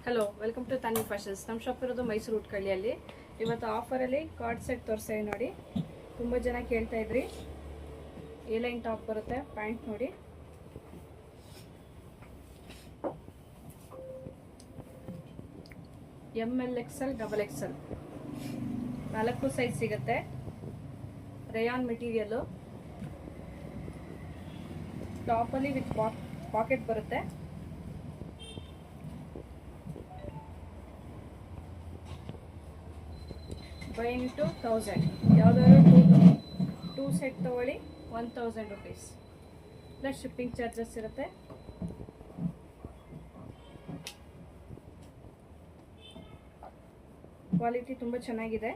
Hello, welcome to Tanvi fashions. ನಮ್ಮ shop ಇರೋದು ಮೈಸೂರು ಉಟ್ಕಳ್ಳಿಯಲ್ಲಿ. ಇವತ್ತು ಆಫರಲ್ಲಿ ಕಾರ್ಡ್ ಸೆಟ್ ತೋರಿಸ್ತೇವೆ ನೋಡಿ. ತುಂಬ ಜನ ಕೇಳ್ತಾ ಇದ್ರಿ. ಎ ಲೈನ್ ಟಾಪ್ ಬರುತ್ತೆ, ಪ್ಯಾಂಟ್ ನೋಡಿ. ML XL XXL 4 ಸೈಜ್ ಸಿಗುತ್ತೆ. Rayon material. ಟಾಪಲ್ಲಿ ವಿತ್ ಪಾಕೆಟ್ ಬರುತ್ತೆ. By into 1000. ಯಾವುದಾದ್ರು ಟೂ ಸೆಟ್ ತೊಗೊಳ್ಳಿ 1000 ರುಪೀಸ್ ಪ್ಲಸ್ ಶಿಪ್ಪಿಂಗ್ ಚಾರ್ಜಸ್ ಇರುತ್ತೆ. ಕ್ವಾಲಿಟಿ ತುಂಬ ಚೆನ್ನಾಗಿದೆ.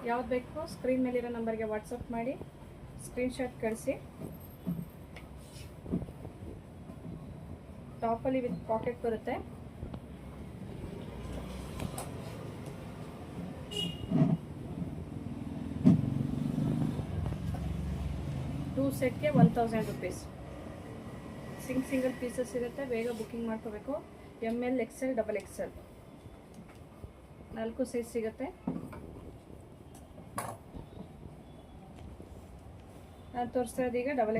ಯಾವ್ದು ಬೇಕು ಸ್ಕ್ರೀನ್ ಮೇಲಿರೋ ನಂಬರ್ಗೆ ವಾಟ್ಸಪ್ ಮಾಡಿ ಸ್ಕ್ರೀನ್ಶಾಟ್ ಕಳಿಸಿ. ಟಾಪಲ್ಲಿ ವಿತ್ ಪಾಕೆಟ್ ಬರುತ್ತೆ. ಟೂ ಸೆಟ್ಗೆ 1000 ರುಪೀಸ್. ಸಿಂಗಲ್ ಪೀಸಸ್ ಇರುತ್ತೆ. ಬೇಗ ಬುಕ್ಕಿಂಗ್ ಮಾಡ್ಕೋಬೇಕು. ML XL XXL 4 ಸೈಜ್ ಸಿಗುತ್ತೆ. ನಾನು ತೋರಿಸ್ತಾ ಇರೋದೀಗ